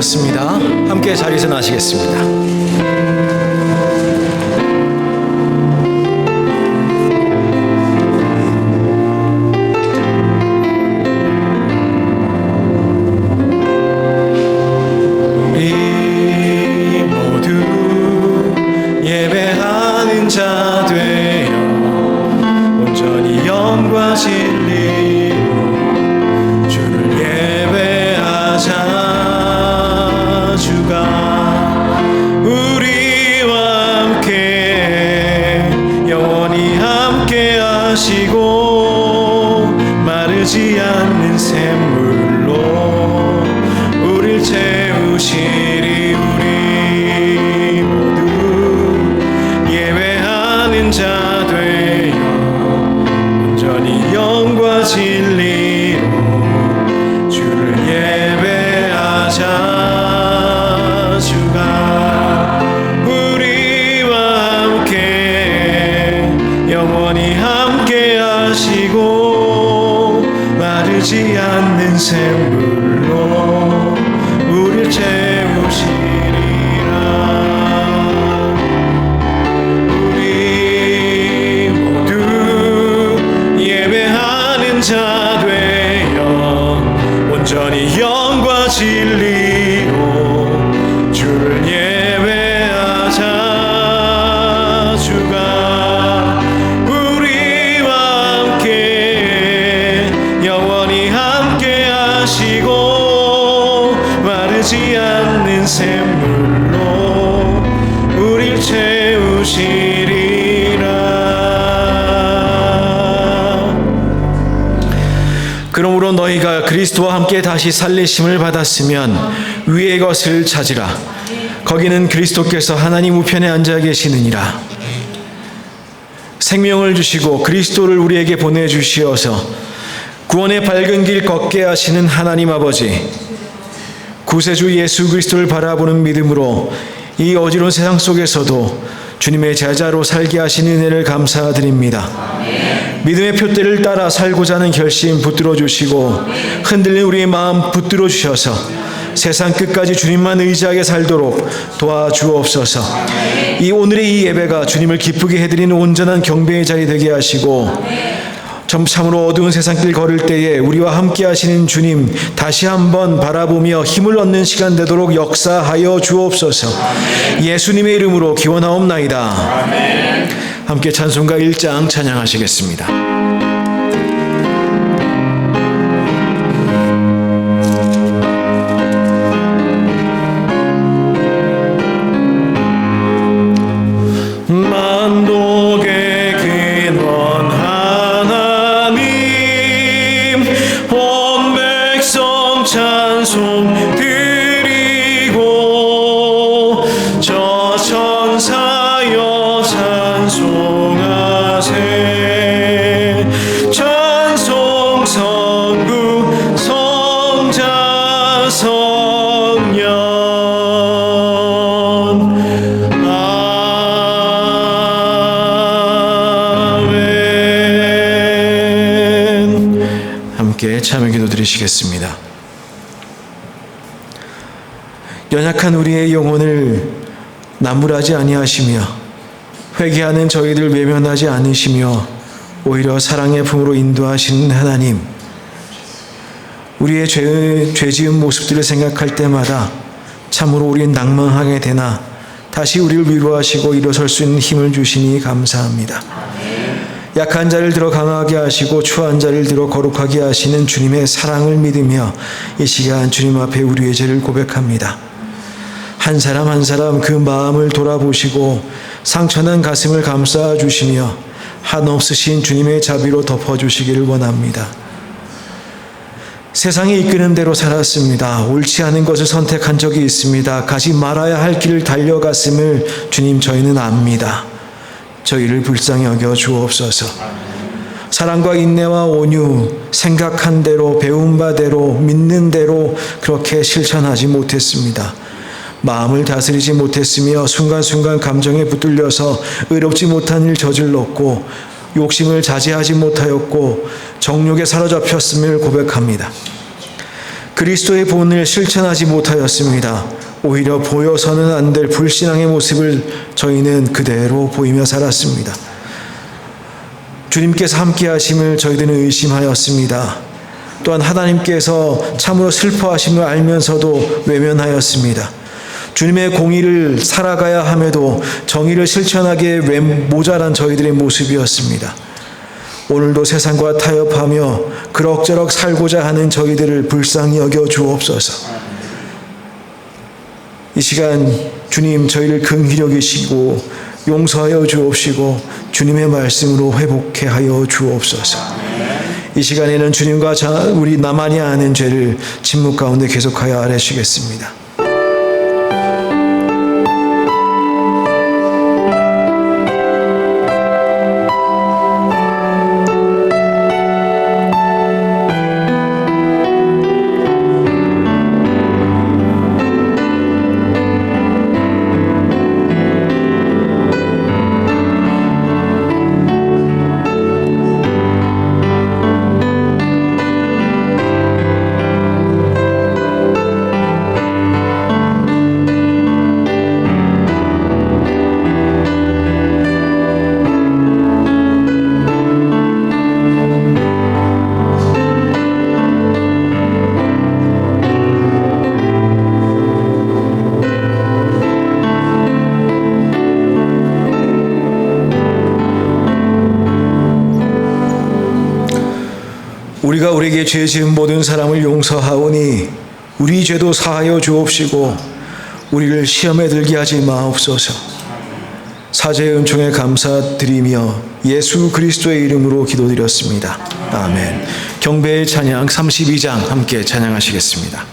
그렇습니다. 함께 자리에서 나시겠습니다. 자 되어 온전히 영과 진리로 주를 예배하자. 주가 우리와 함께 영원히 함께 하시고 마르지 않는 샘물로 우릴 채우시리. 우리 모두 자 되어 온전히 영과 진리로 주를 예배하자. 주가 우리와 함께 영원히 함께 하시고 마르지 않는 샘물로 우릴 채우시리라. 자 되어 온전히 영과 진리로 주를 예배하자. 주가 우리와 함께 영원히 함께 하시고 마르지 않는 샘물로 우릴 채우시리라. 그러므로 너희가 그리스도와 함께 다시 살리심을 받았으면 위의 것을 찾으라. 거기는 그리스도께서 하나님 우편에 앉아 계시느니라. 생명을 주시고 그리스도를 우리에게 보내주시어서 구원의 밝은 길 걷게 하시는 하나님 아버지, 구세주 예수 그리스도를 바라보는 믿음으로 이 어지러운 세상 속에서도 주님의 제자로 살게 하신 은혜를 감사드립니다. 믿음의 표대를 따라 살고자 하는 결심 붙들어 주시고 흔들린 우리의 마음 붙들어 주셔서 세상 끝까지 주님만 의지하게 살도록 도와주옵소서. 이 오늘의 이 예배가 주님을 기쁘게 해드리는 온전한 경배의 자리 되게 하시고 참으로 어두운 세상길 걸을 때에 우리와 함께 하시는 주님 다시 한번 바라보며 힘을 얻는 시간 되도록 역사하여 주옵소서. 예수님의 이름으로 기원하옵나이다. 함께 찬송가 1장 찬양하시겠습니다. 만독의 근원 하나님 온 백성 찬송 드리고 저 천사여 찬송하세. 찬송 성부 성자 성령 참여 기도 드리시겠습니다. 연약한 우리의 영혼을 나무라지 아니하시며 회개하는 저희들 외면하지 않으시며 오히려 사랑의 품으로 인도하시는 하나님, 우리의 죄 지은 모습들을 생각할 때마다 참으로 우리는 낭망하게 되나 다시 우리를 위로하시고 일어설 수 있는 힘을 주시니 감사합니다. 약한 자를 들어 강하게 하시고 추한 자를 들어 거룩하게 하시는 주님의 사랑을 믿으며 이 시간 주님 앞에 우리의 죄를 고백합니다. 한 사람 한 사람 그 마음을 돌아보시고 상처난 가슴을 감싸 주시며 한없으신 주님의 자비로 덮어주시기를 원합니다. 세상이 이끄는 대로 살았습니다. 옳지 않은 것을 선택한 적이 있습니다. 가지 말아야 할 길을 달려갔음을 주님 저희는 압니다. 저희를 불쌍히 여겨 주옵소서. 사랑과 인내와 온유, 생각한 대로 배운 바대로 믿는 대로 그렇게 실천하지 못했습니다. 마음을 다스리지 못했으며 순간순간 감정에 붙들려서 의롭지 못한 일 저질렀고 욕심을 자제하지 못하였고 정욕에 사로잡혔음을 고백합니다. 그리스도의 본을 실천하지 못하였습니다. 오히려 보여서는 안 될 불신앙의 모습을 저희는 그대로 보이며 살았습니다. 주님께서 함께 하심을 저희들은 의심하였습니다. 또한 하나님께서 참으로 슬퍼하심을 알면서도 외면하였습니다. 주님의 공의를 살아가야 함에도 정의를 실천하기에 모자란 저희들의 모습이었습니다. 오늘도 세상과 타협하며 그럭저럭 살고자 하는 저희들을 불쌍히 여겨 주옵소서. 이 시간 주님 저희를 긍휼히 여기시고 용서하여 주옵시고 주님의 말씀으로 회복해 하여 주옵소서. 이 시간에는 주님과 우리 나만이 아는 죄를 침묵 가운데 계속하여 아뢰시겠습니다. 우리가 우리에게 죄 지은 모든 사람을 용서하오니 우리 죄도 사하여 주옵시고 우리를 시험에 들게 하지 마옵소서. 사죄의 은총에 감사드리며 예수 그리스도의 이름으로 기도드렸습니다. 아멘. 경배의 찬양 32장 함께 찬양하시겠습니다.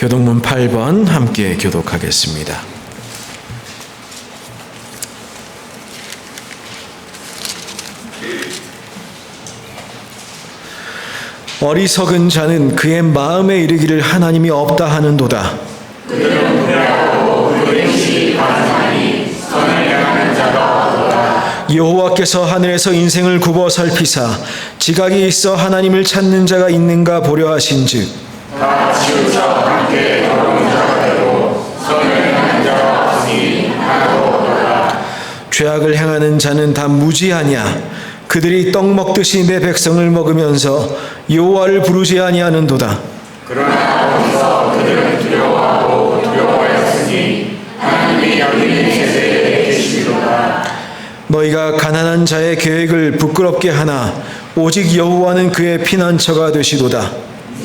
교동문 8번 함께 교독하겠습니다. 어리석은 자는 그의 마음에 이르기를 하나님이 없다 하는도다. 여호와께서 하늘에서 인생을 굽어 살피사 지각이 있어 하나님을 찾는 자가 있는가 보려 하신즉 다 치우쳐 함께 더러운 자가 되고 선을 행하는 자가 없으니 하나도 없도다. 죄악을 행하는 자는 다 무지하냐. 그들이 떡 먹듯이 내 백성을 먹으면서 여호와를 부르지 아니하는도다. 그러나 거기서 그들은 두려워하고 너희가 가난한 자의 계획을 부끄럽게 하나 오직 여호와는 그의 피난처가 되시도다.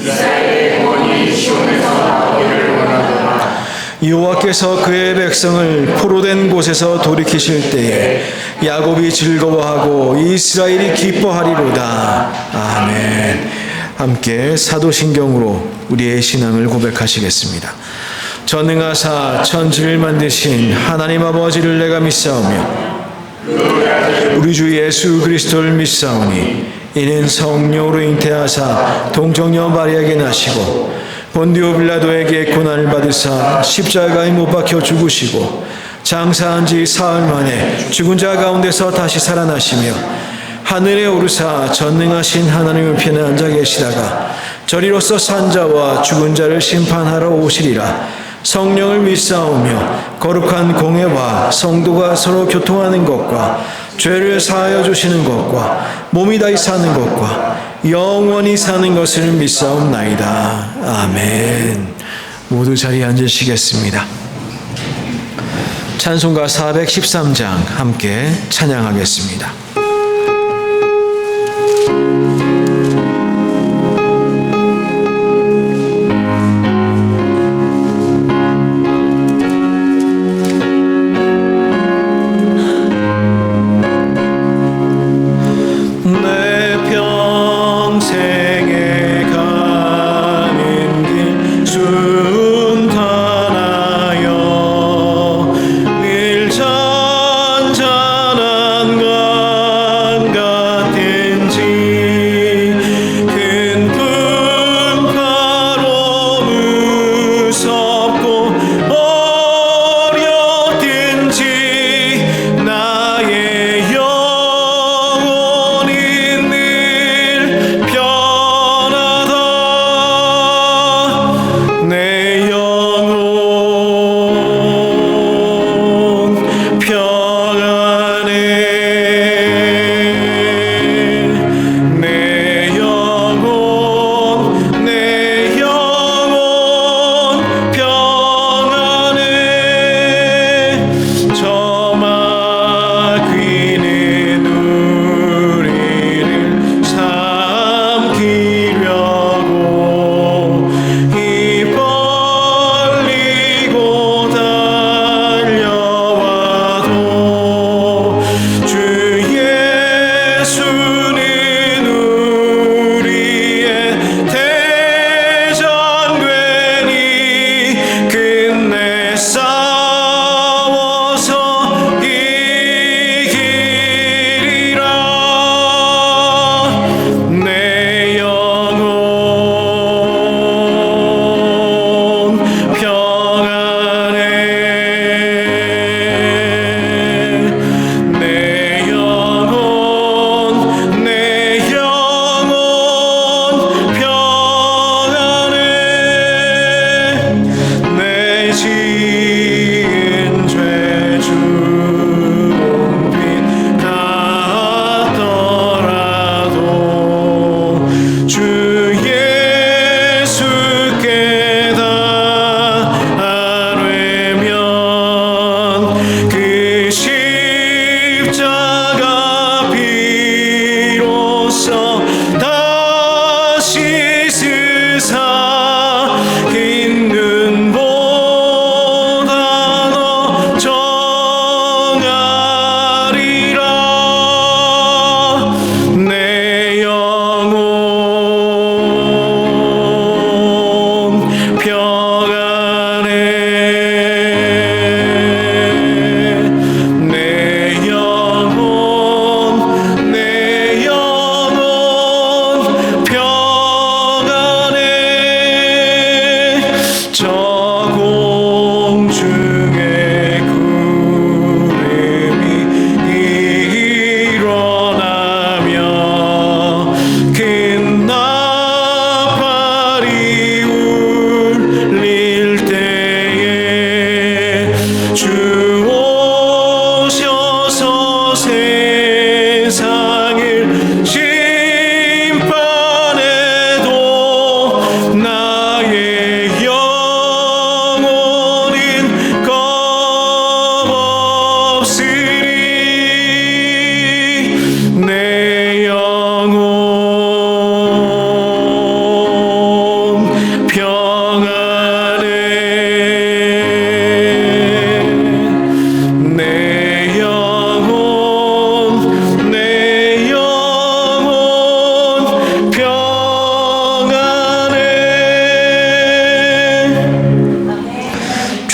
이스라엘의 구원이 시온에서 나오기를 원하노라. 여호와께서 그의 백성을 포로된 곳에서 돌이키실 때에 야곱이 즐거워하고 이스라엘이 기뻐하리로다. 아멘. 함께 사도신경으로 우리의 신앙을 고백하시겠습니다. 전능하사 천지를 만드신 하나님 아버지를 내가 믿사오며 우리 주 예수 그리스도를 믿사오니 이는 성령으로 잉태하사 동정녀 마리아에게 나시고 본디오 빌라도에게 고난을 받으사 십자가에 못 박혀 죽으시고 장사한 지 사흘 만에 죽은 자 가운데서 다시 살아나시며 하늘에 오르사 전능하신 하나님 우편에 앉아 계시다가 저리로서 산 자와 죽은 자를 심판하러 오시리라. 성령을 믿사오며 거룩한 공회와 성도가 서로 교통하는 것과 죄를 사하여 주시는 것과 몸이 다시 사는 것과 영원히 사는 것을 믿사옵나이다. 아멘. 모두 자리에 앉으시겠습니다. 찬송가 413장 함께 찬양하겠습니다. 일전전한 것 같은지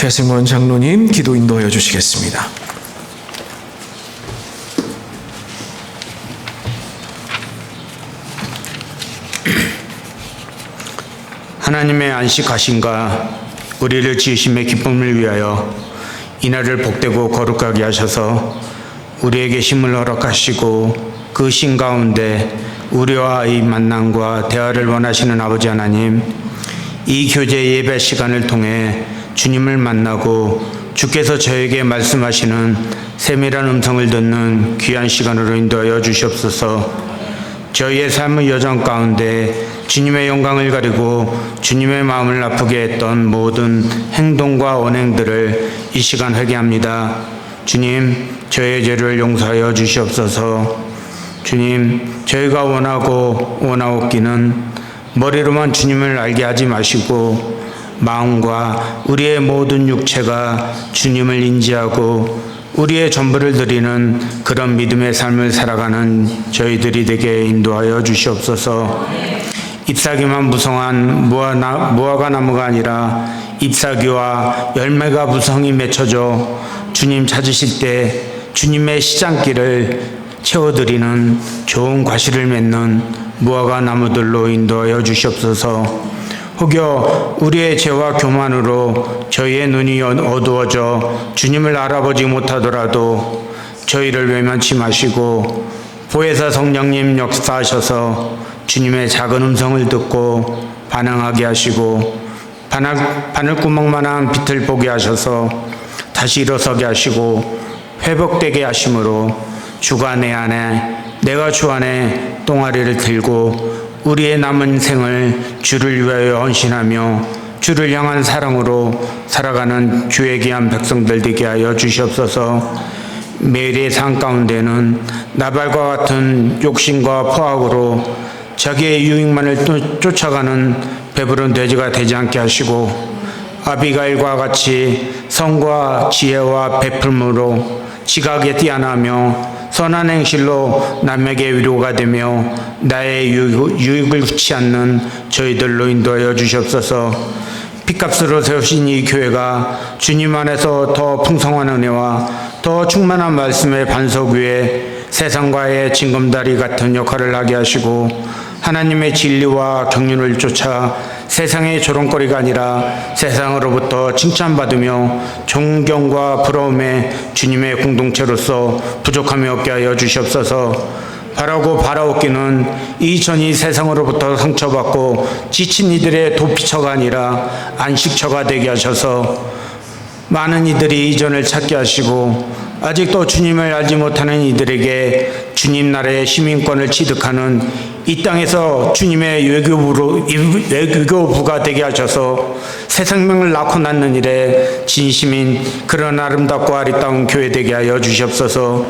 최승원 장로님 기도 인도하여 주시겠습니다. 하나님의 안식하심과 우리를 지으심의 기쁨을 위하여 이날을 복되고 거룩하게 하셔서 우리에게 힘을 허락하시고 그 신 가운데 우리와의 만남과 대화를 원하시는 아버지 하나님, 이 교제 예배 시간을 통해 주님을 만나고 주께서 저에게 말씀하시는 세밀한 음성을 듣는 귀한 시간으로 인도하여 주시옵소서. 저희의 삶의 여정 가운데 주님의 영광을 가리고 주님의 마음을 아프게 했던 모든 행동과 언행들을 이 시간 회개합니다. 주님, 저의 죄를 용서하여 주시옵소서. 주님, 저희가 원하옵기는 머리로만 주님을 알게 하지 마시고 마음과 우리의 모든 육체가 주님을 인지하고 우리의 전부를 드리는 그런 믿음의 삶을 살아가는 저희들이 되게 인도하여 주시옵소서. 잎사귀만 무성한 무화과 나무가 아니라 잎사귀와 열매가 무성히 맺혀져 주님 찾으실 때 주님의 시장길을 채워드리는 좋은 과실을 맺는 무화과 나무들로 인도하여 주시옵소서. 혹여 우리의 죄와 교만으로 저희의 눈이 어두워져 주님을 알아보지 못하더라도 저희를 외면치 마시고 보혜사 성령님 역사하셔서 주님의 작은 음성을 듣고 반응하게 하시고 바늘구멍만한 빛을 보게 하셔서 다시 일어서게 하시고 회복되게 하심으로 주가 내 안에 내가 주 안에 똥아리를 들고 우리의 남은 생을 주를 위하여 헌신하며 주를 향한 사랑으로 살아가는 주의 귀한 백성들 되게 하여 주시옵소서. 매일의 삶 가운데는 나발과 같은 욕심과 포악으로 자기의 유익만을 쫓아가는 배부른 돼지가 되지 않게 하시고 아비가일과 같이 성과 지혜와 베풀므로 지각에 뛰어나며 선한 행실로 남에게 위로가 되며 나의 유익을 훔치 않는 저희들로 인도하여 주시옵소서. 피값으로 세우신 이 교회가 주님 안에서 더 풍성한 은혜와 더 충만한 말씀의 반석 위에 세상과의 징검다리 같은 역할을 하게 하시고 하나님의 진리와 경륜을 쫓아 세상의 조롱거리가 아니라 세상으로부터 칭찬받으며 존경과 부러움에 주님의 공동체로서 부족함이 없게 하여 주시옵소서. 바라고 바라옵기는 이전이 세상으로부터 상처받고 지친 이들의 도피처가 아니라 안식처가 되게 하셔서 많은 이들이 이전을 찾게 하시고 아직도 주님을 알지 못하는 이들에게 주님 나라의 시민권을 취득하는 이 땅에서 주님의 외교부가 되게 하셔서 새 생명을 낳고 낳는 일에 진심인 그런 아름답고 아리따운 교회 되게 하여 주시옵소서.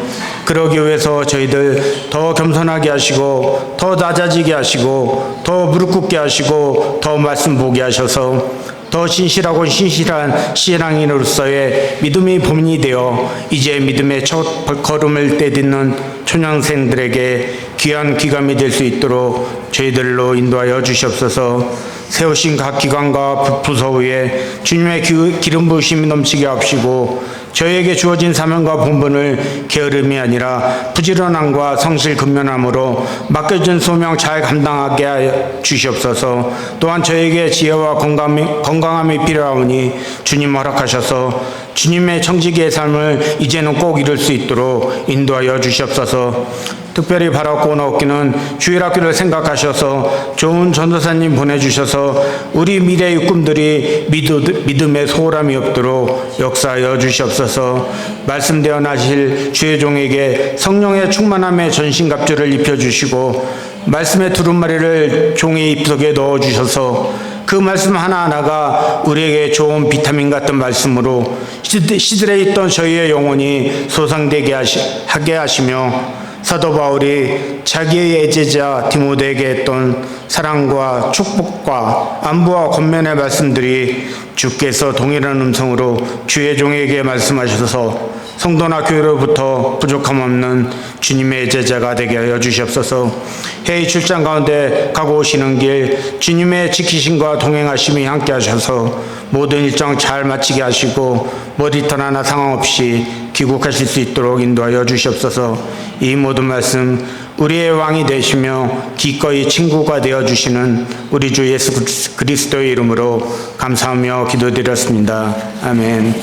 그러기 위해서 저희들 더 겸손하게 하시고 더 낮아지게 하시고 더 무릎 꿇게 하시고 더 말씀 보게 하셔서 더 신실하고 신실한 신앙인으로서의 믿음의 본이 되어 이제 믿음의 첫 걸음을 떼딛는 초년생들에게 귀한 귀감이 될 수 있도록 저희들로 인도하여 주시옵소서. 세우신 각 기관과 부서 위에 주님의 기름 부으심이 넘치게 하시고 저희에게 주어진 사명과 본분을 게으름이 아니라 부지런함과 성실 근면함으로 맡겨진 소명 잘 감당하게 하여 주시옵소서. 또한 저에게 지혜와 건강함이 필요하오니 주님 허락하셔서 주님의 청지기의 삶을 이제는 꼭 이룰 수 있도록 인도하여 주시옵소서. 특별히 바라고 나옵기는 주일학교를 생각하셔서 좋은 전도사님 보내주셔서 우리 미래의 꿈들이 믿음의 소홀함이 없도록 역사하여 주시옵소서. 말씀되어 나실 주의 종에게 성령의 충만함의 전신갑주를 입혀주시고 말씀의 두루마리를 종의 입속에 넣어주셔서 그 말씀 하나하나가 우리에게 좋은 비타민 같은 말씀으로 시들에 있던 저희의 영혼이 소상되게 하게 하시며 사도 바울이 자기의 제자 디모데에게 했던 사랑과 축복과 안부와 권면의 말씀들이 주께서 동일한 음성으로 주의 종에게 말씀하셔서 성도나 교회로부터 부족함 없는 주님의 제자가 되게 하여 주시옵소서. 해외 출장 가운데 가고 오시는 길 주님의 지키심과 동행하심이 함께 하셔서 모든 일정 잘 마치게 하시고 머리털 하나 상황 없이 귀국하실 수 있도록 인도하여 주시옵소서. 이 모든 말씀 우리의 왕이 되시며 기꺼이 친구가 되어주시는 우리 주 예수 그리스도의 이름으로 감사하며 기도드렸습니다. 아멘.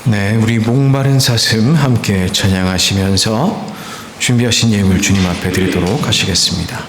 네, 우리 목마른 사슴 함께 찬양하시면서 준비하신 예물 주님 앞에 드리도록 하시겠습니다.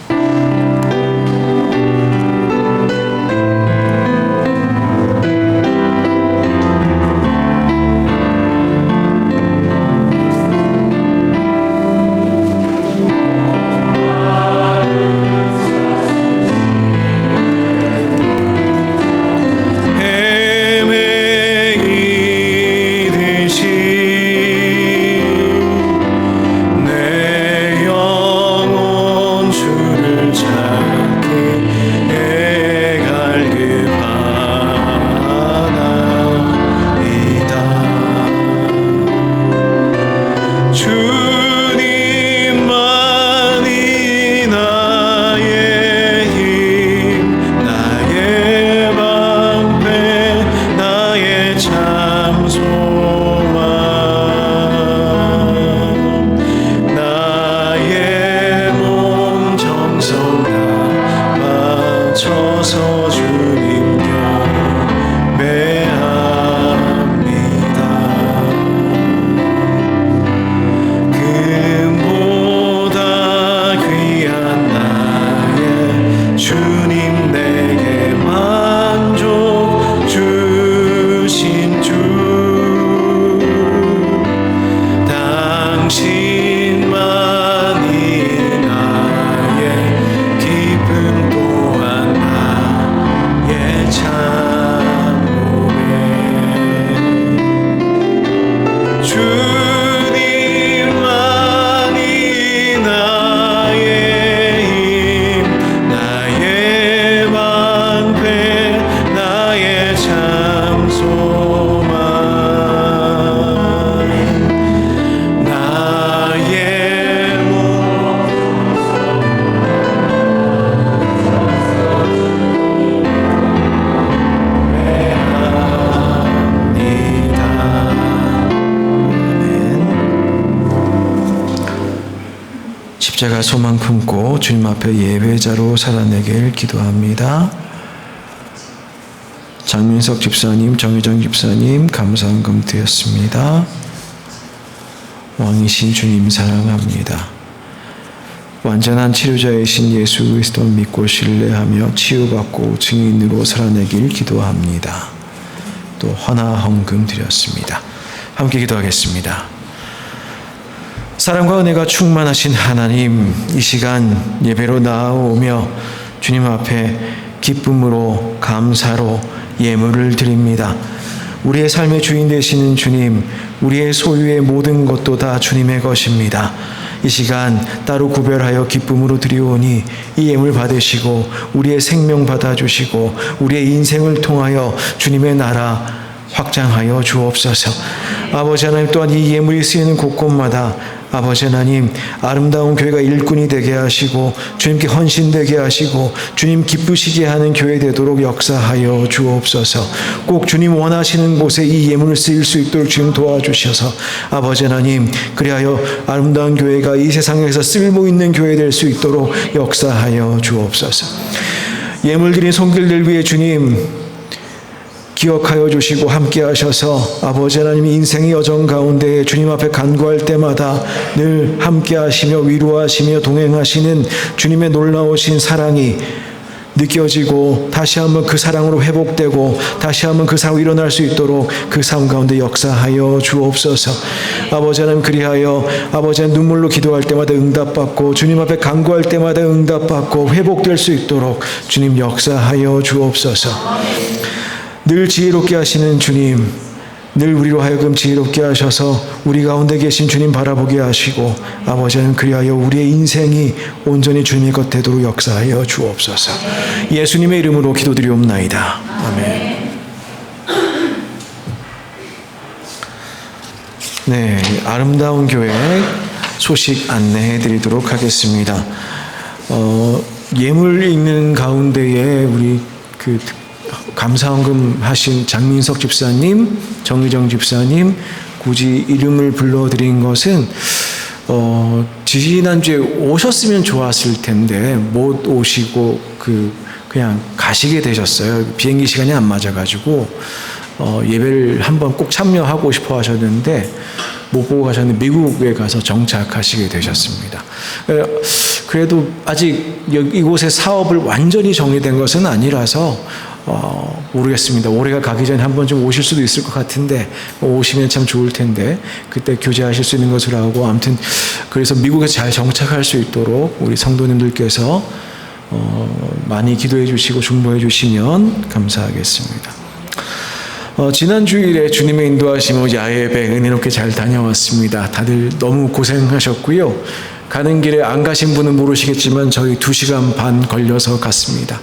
십자가 소망 품고 주님 앞에 예배자로 살아내길 기도합니다. 장민석 집사님, 정유정 집사님 감사헌금 드렸습니다. 왕이신 주님 사랑합니다. 완전한 치료자이신 예수 그리스도 믿고 신뢰하며 치유받고 증인으로 살아내길 기도합니다. 또 헌화헌금 드렸습니다. 함께 기도하겠습니다. 사랑과 은혜가 충만하신 하나님, 이 시간 예배로 나아오며 주님 앞에 기쁨으로 감사로 예물을 드립니다. 우리의 삶의 주인 되시는 주님, 우리의 소유의 모든 것도 다 주님의 것입니다. 이 시간 따로 구별하여 기쁨으로 드리오니 이 예물 받으시고 우리의 생명 받아주시고 우리의 인생을 통하여 주님의 나라 확장하여 주옵소서. 아버지 하나님, 또한 이 예물이 쓰이는 곳곳마다 아버지 하나님, 아름다운 교회가 일꾼이 되게 하시고 주님께 헌신되게 하시고 주님 기쁘시게 하는 교회 되도록 역사하여 주옵소서. 꼭 주님 원하시는 곳에 이 예물을 쓰일 수 있도록 주님 도와주셔서 아버지 하나님, 그리하여 아름다운 교회가 이 세상에서 쓸모 있는 교회 될 수 있도록 역사하여 주옵소서. 예물 드린 손길들 위해 주님 기억하여 주시고 함께 하셔서 아버지 하나님, 인생의 여정 가운데 주님 앞에 간구할 때마다 늘 함께 하시며 위로하시며 동행하시는 주님의 놀라우신 사랑이 느껴지고 다시 한번 그 사랑으로 회복되고 다시 한번 그 사랑으로 일어날 수 있도록 그 삶 가운데 역사하여 주옵소서. 아버지 하나님, 그리하여 아버지 하나님, 눈물로 기도할 때마다 응답받고 주님 앞에 간구할 때마다 응답받고 회복될 수 있도록 주님 역사하여 주옵소서. 늘 지혜롭게 하시는 주님, 늘 우리로 하여금 지혜롭게 하셔서 우리 가운데 계신 주님 바라보게 하시고 아버지 하나님, 그리하여 우리의 인생이 온전히 주님의 것 되도록 역사하여 주옵소서. 예수님의 이름으로 기도드리옵나이다. 아멘. 네, 아름다운 교회 소식 안내해 드리도록 하겠습니다. 예물 있는 가운데에 우리 감사헌금 하신 장민석 집사님, 정의정 집사님 굳이 이름을 불러드린 것은 지난주에 오셨으면 좋았을 텐데 못 오시고 그냥 가시게 되셨어요. 비행기 시간이 안 맞아가지고 예배를 한번 꼭 참여하고 싶어 하셨는데 못 보고 가셨는데 미국에 가서 정착하시게 되셨습니다. 그래도 아직 이곳의 사업을 완전히 정리된 것은 아니라서 모르겠습니다. 올해가 가기 전에 한번 좀 오실 수도 있을 것 같은데 오시면 참 좋을 텐데 그때 교제하실 수 있는 것으로 하고, 아무튼 그래서 미국에서 잘 정착할 수 있도록 우리 성도님들께서 많이 기도해 주시고 중보해 주시면 감사하겠습니다. 지난 주일에 주님의 인도하심으로 야외예배 은혜롭게 잘 다녀왔습니다. 다들 너무 고생하셨고요. 가는 길에 안 가신 분은 모르시겠지만 저희 2시간 반 걸려서 갔습니다.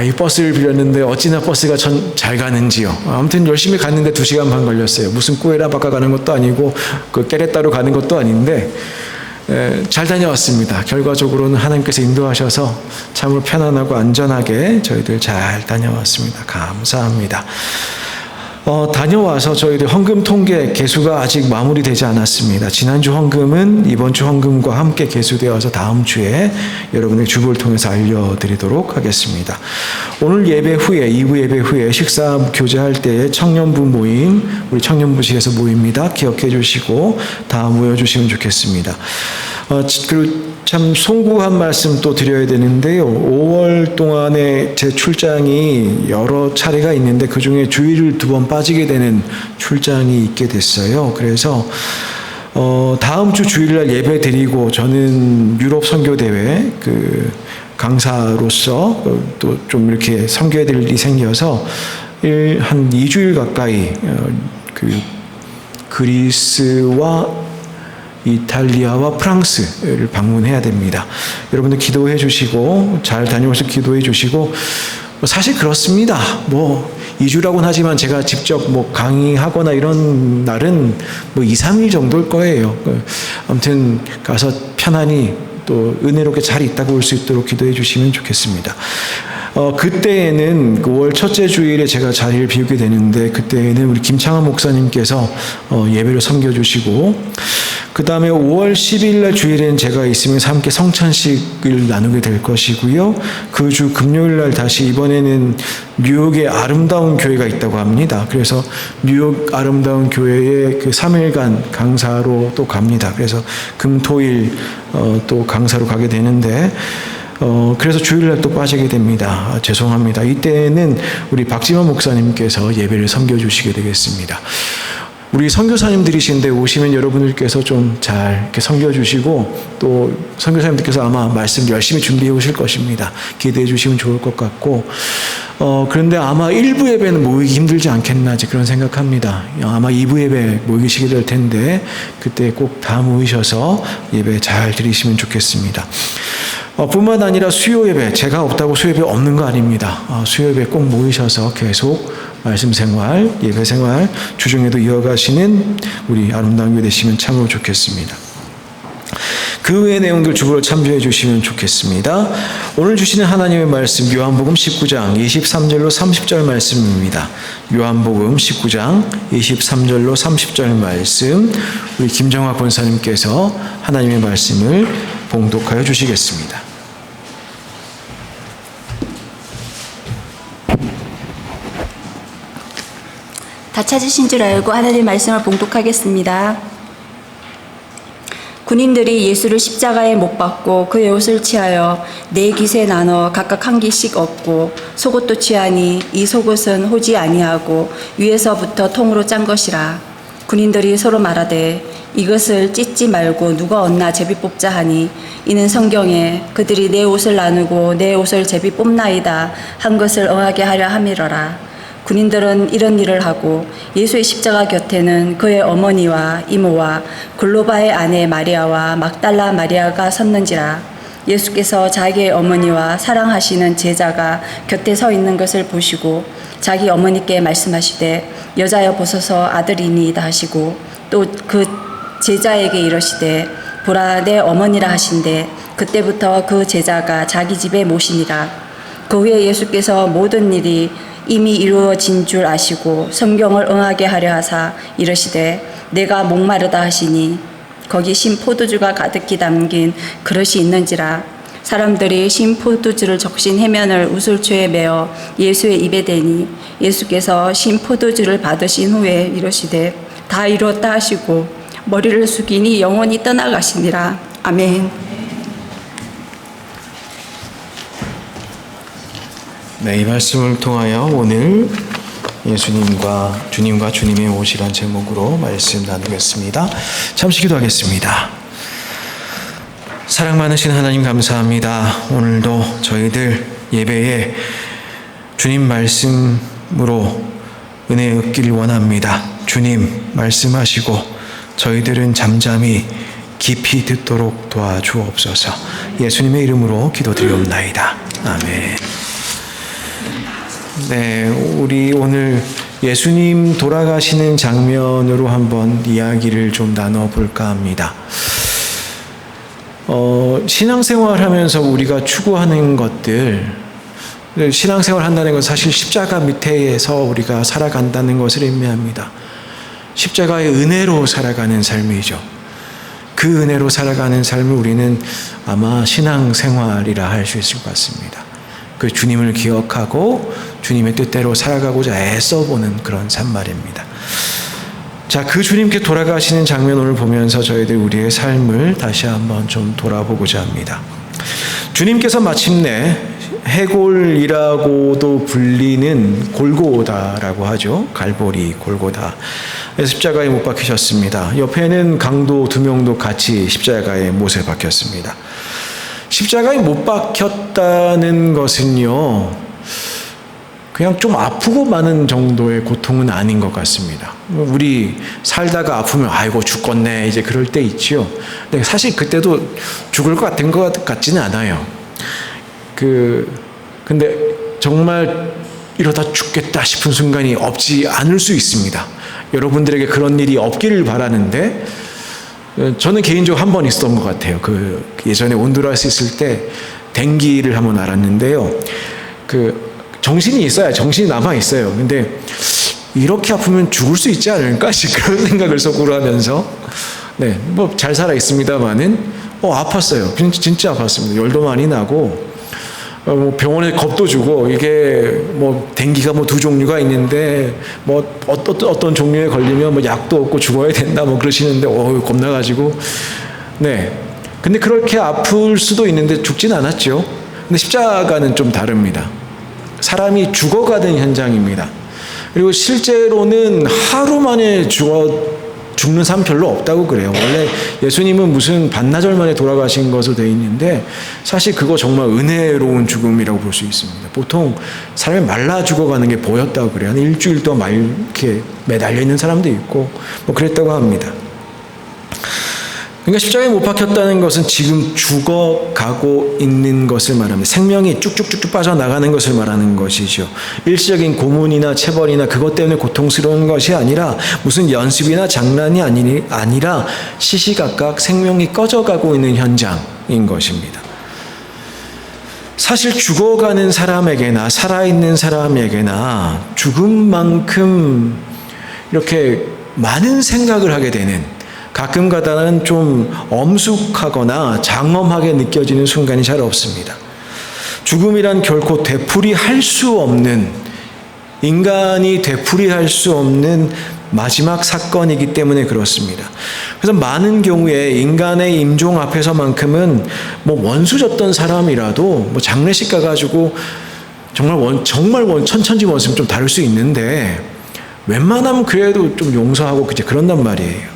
이 버스를 빌렸는데 어찌나 버스가 잘 가는지요. 아무튼 열심히 갔는데 2시간 반 걸렸어요. 무슨 꾸에라바카 가는 것도 아니고 깨레따로 가는 것도 아닌데 잘 다녀왔습니다. 결과적으로는 하나님께서 인도하셔서 참으로 편안하고 안전하게 저희들 잘 다녀왔습니다. 감사합니다. 다녀와서 저희들 헌금 통계 개수가 아직 마무리되지 않았습니다. 지난주 헌금은 이번 주 헌금과 함께 개수되어서 다음 주에 여러분의 주보를 통해서 알려드리도록 하겠습니다. 오늘 예배 후에, 2부 예배 후에 식사 교제할 때에 청년부 모임, 우리 청년부실에서 모입니다. 기억해 주시고 다 모여주시면 좋겠습니다. 그리고 참 송구한 말씀 또 드려야 되는데요. 5월 동안에 제 출장이 여러 차례가 있는데 그중에 주일을 2번 빠지게 되는 출장이 있게 됐어요. 그래서 다음 주 주일날 예배 드리고 저는 유럽 선교대회 강사로서 또 좀 이렇게 선교해 드릴 일이 생겨서 한 2주일 가까이 그리스와 이탈리아와 프랑스를 방문해야 됩니다. 여러분들 기도해 주시고 잘 다녀오셔서 기도해 주시고 사실 그렇습니다. 2주라고는 하지만 제가 직접 강의하거나 이런 날은 2, 3일 정도일 거예요. 아무튼 가서 편안히 또 은혜롭게 잘 있다가 올 수 있도록 기도해 주시면 좋겠습니다. 그때에는 5월 첫째 주일에 제가 자리를 비우게 되는데 그때에는 우리 김창환 목사님께서 예배를 섬겨주시고 그 다음에 5월 10일 날 주일에는 제가 있으면서 함께 성찬식을 나누게 될 것이고요. 그 주 금요일 날 다시 이번에는 뉴욕에 아름다운 교회가 있다고 합니다. 그래서 뉴욕 아름다운 교회에 3일간 강사로 또 갑니다. 그래서 금토일 또 강사로 가게 되는데 그래서 주일날 또 빠지게 됩니다. 죄송합니다. 이때는 우리 박지만 목사님께서 예배를 섬겨주시게 되겠습니다. 우리 선교사님들이신데 오시면 여러분들께서 좀 잘 이렇게 섬겨주시고 또 선교사님들께서 아마 말씀 열심히 준비해 오실 것입니다. 기대해 주시면 좋을 것 같고 그런데 아마 1부 예배는 모이기 힘들지 않겠나 그런 생각합니다. 아마 2부 예배 모이시게 될 텐데 그때 꼭 다 모이셔서 예배 잘 드리시면 좋겠습니다. 뿐만 아니라 수요 예배, 제가 없다고 수요 예배 없는 거 아닙니다. 수요 예배 꼭 모이셔서 계속 말씀 생활, 예배 생활 주중에도 이어가시는 우리 아름다운 교회 되시면 참으로 좋겠습니다. 그 외의 내용들 주보로 참조해 주시면 좋겠습니다. 오늘 주시는 하나님의 말씀 요한복음 19장 23절로 30절 말씀입니다. 요한복음 19장 23절로 30절 말씀 우리 김정학 권사님께서 하나님의 말씀을 봉독하여 주시겠습니다. 다 찾으신 줄 알고 하나님의 말씀을 봉독하겠습니다. 군인들이 예수를 십자가에 못 박고 그의 옷을 취하여 네 깃에 나눠 각각 한 깃씩 얻고 속옷도 취하니 이 속옷은 호지 아니하고 위에서부터 통으로 짠 것이라. 군인들이 서로 말하되 이것을 찢지 말고 누가 얻나 제비 뽑자 하니 이는 성경에 그들이 내 옷을 나누고 내 옷을 제비 뽑나이다 한 것을 응하게 하려 함이러라. 군인들은 이런 일을 하고 예수의 십자가 곁에는 그의 어머니와 이모와 글로바의 아내 마리아와 막달라 마리아가 섰는지라. 예수께서 자기의 어머니와 사랑하시는 제자가 곁에 서 있는 것을 보시고 자기 어머니께 말씀하시되 여자여 보소서 아들이니이다 하시고 또 그 제자에게 이르시되 보라 내 어머니라 하신대 그때부터 그 제자가 자기 집에 모시니라. 그 후에 예수께서 모든 일이 이미 이루어진 줄 아시고 성경을 응하게 하려 하사 이르시되 내가 목마르다 하시니 거기 신 포도주가 가득히 담긴 그릇이 있는지라. 사람들이 신 포도주를 적신 해면을 우슬초에 메어 예수의 입에 대니 예수께서 신 포도주를 받으신 후에 이르시되 다 이루었다 하시고 머리를 숙이니 영원히 떠나가시니라. 아멘. 네, 이 말씀을 통하여 오늘 예수님과 주님의 옷이란 제목으로 말씀 나누겠습니다. 잠시 기도하겠습니다. 사랑 많으신 하나님 감사합니다. 오늘도 저희들 예배에 주님 말씀으로 은혜 얻기를 원합니다. 주님 말씀하시고 저희들은 잠잠히 깊이 듣도록 도와주옵소서. 예수님의 이름으로 기도드리옵나이다. 아멘. 네, 우리 오늘 예수님 돌아가시는 장면으로 한번 이야기를 좀 나눠볼까 합니다. 신앙생활 하면서 우리가 추구하는 것들, 신앙생활 한다는 건 사실 십자가 밑에서 우리가 살아간다는 것을 의미합니다. 십자가의 은혜로 살아가는 삶이죠. 그 은혜로 살아가는 삶을 우리는 아마 신앙생활이라 할 수 있을 것 같습니다. 그 주님을 기억하고 주님의 뜻대로 살아가고자 애써보는 그런 삶 말입니다. 자, 그 주님께 돌아가시는 장면 오늘 보면서 저희들 우리의 삶을 다시 한번 좀 돌아보고자 합니다. 주님께서 마침내 해골이라고도 불리는 골고다라고 하죠. 갈보리 골고다. 십자가에 못 박히셨습니다. 옆에는 강도 2명도 같이 십자가에 못에 박혔습니다. 십자가에 못 박혔다는 것은요, 그냥 좀 아프고 마는 정도의 고통은 아닌 것 같습니다. 우리 살다가 아프면 아이고 죽겠네 이제 그럴 때 있지요. 근데 사실 그때도 죽을 것 같은 것 같지는 않아요. 근데 정말 이러다 죽겠다 싶은 순간이 없지 않을 수 있습니다. 여러분들에게 그런 일이 없기를 바라는데 저는 개인적으로 한 번 있었던 것 같아요. 예전에 온두라스 있을 때 댕기를 한번 알았는데요. 정신이 있어야 정신이 남아 있어요. 근데 이렇게 아프면 죽을 수 있지 않을까? 그런 생각을 속으로 하면서 네, 뭐 잘 살아 있습니다만은 아팠어요. 진짜 아팠습니다. 열도 많이 나고 병원에 겁도 주고 이게 댕기가 2종류가 있는데 어떤 종류에 걸리면 약도 없고 죽어야 된다 그러시는데 겁나가지고 네. 근데 그렇게 아플 수도 있는데 죽진 않았죠. 근데 십자가는 좀 다릅니다. 사람이 죽어가는 현장입니다. 그리고 실제로는 하루 만에 죽는 사람 별로 없다고 그래요. 원래 예수님은 무슨 반나절 만에 돌아가신 것으로 되어 있는데 사실 그거 정말 은혜로운 죽음이라고 볼 수 있습니다. 보통 사람이 말라 죽어가는 게 보였다고 그래요. 한 일주일 동안 이렇게 매달려 있는 사람도 있고 그랬다고 합니다. 그러니까 십자가에 못 박혔다는 것은 지금 죽어가고 있는 것을 말합니다. 생명이 쭉쭉쭉쭉 빠져나가는 것을 말하는 것이죠. 일시적인 고문이나 체벌이나 그것 때문에 고통스러운 것이 아니라 무슨 연습이나 장난이 아니라 시시각각 생명이 꺼져가고 있는 현장인 것입니다. 사실 죽어가는 사람에게나 살아있는 사람에게나 죽음만큼 이렇게 많은 생각을 하게 되는 가끔 가다는 좀 엄숙하거나 장엄하게 느껴지는 순간이 잘 없습니다. 죽음이란 결코 되풀이할 수 없는, 인간이 되풀이할 수 없는 마지막 사건이기 때문에 그렇습니다. 그래서 많은 경우에 인간의 임종 앞에서만큼은 뭐 원수졌던 사람이라도 뭐 장례식 가가지고 정말 천천지 원수면 좀 다를 수 있는데 웬만하면 그래도 좀 용서하고 그런단 말이에요.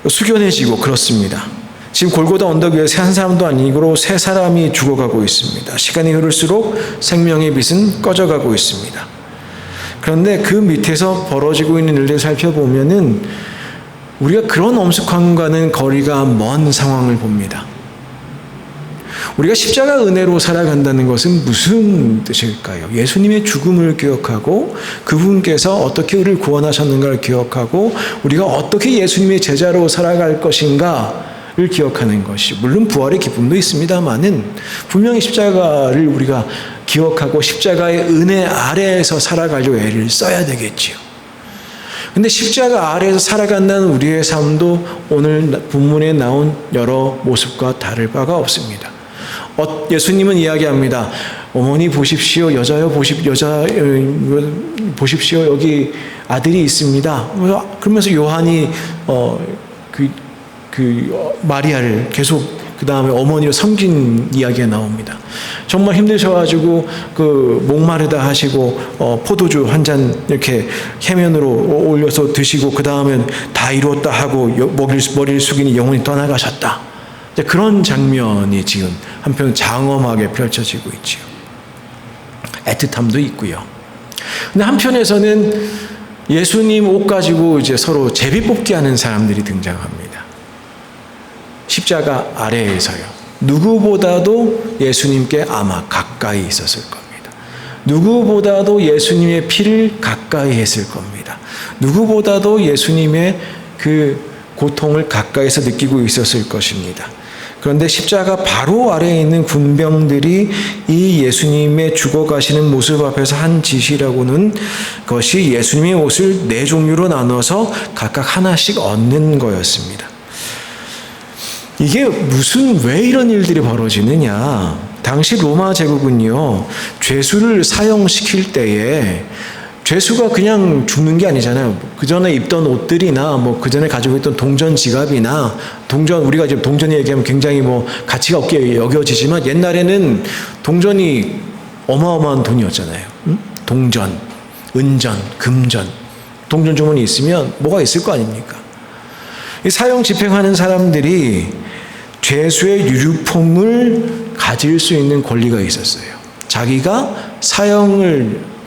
숙연해지고 그렇습니다. 지금 골고다 언덕 위에서 한 사람도 아니고 세 사람이 죽어가고 있습니다. 시간이 흐를수록 생명의 빛은 꺼져가고 있습니다. 그런데 그 밑에서 벌어지고 있는 일들을 살펴보면은 우리가 그런 엄숙함과는 거리가 먼 상황을 봅니다. 우리가 십자가 은혜로 살아간다는 것은 무슨 뜻일까요? 예수님의 죽음을 기억하고 그분께서 어떻게 우리를 구원하셨는가를 기억하고 우리가 어떻게 예수님의 제자로 살아갈 것인가를 기억하는 것이, 물론 부활의 기쁨도 있습니다만은 분명히 십자가를 우리가 기억하고 십자가의 은혜 아래에서 살아가려고 애를 써야 되겠지요. 근데 십자가 아래에서 살아간다는 우리의 삶도 오늘 본문에 나온 여러 모습과 다를 바가 없습니다. 예수님은 이야기합니다. 어머니 보십시오. 보십시오. 여기 아들이 있습니다. 그러면서 요한이 마리아를 계속 그 다음에 어머니를 섬긴 이야기가 나옵니다. 정말 힘드셔가지고 목마르다 하시고 포도주 한 잔 이렇게 해면으로 올려서 드시고 그 다음엔 다 이루었다 하고 머리를 숙이니 영혼이 떠나가셨다. 그런 장면이 지금 한편 장엄하게 펼쳐지고 있지요. 애틋함도 있고요. 근데 한편에서는 예수님 옷 가지고 이제 서로 제비 뽑기 하는 사람들이 등장합니다. 십자가 아래에서요. 누구보다도 예수님께 아마 가까이 있었을 겁니다. 누구보다도 예수님의 피를 가까이 했을 겁니다. 누구보다도 예수님의 그 고통을 가까이서 느끼고 있었을 것입니다. 그런데 십자가 바로 아래에 있는 군병들이 이 예수님의 죽어가시는 모습 앞에서 한 짓이라고는 것이 예수님의 옷을 4종류로 나눠서 각각 하나씩 얻는 거였습니다. 이게 왜 이런 일들이 벌어지느냐. 당시 로마 제국은요, 죄수를 사형시킬 때에 죄수가 그냥 죽는 게 아니잖아요. 그 전에 입던 옷들이나 그 전에 가지고 있던 동전 지갑이나 우리가 지금 동전 얘기하면 굉장히 가치가 없게 여겨지지만 옛날에는 동전이 어마어마한 돈이었잖아요. 동전, 은전, 금전, 동전 주머니 있으면 뭐가 있을 거 아닙니까? 이 사형 집행하는 사람들이 죄수의 유류품을 가질 수 있는 권리가 있었어요. 자기가 사형을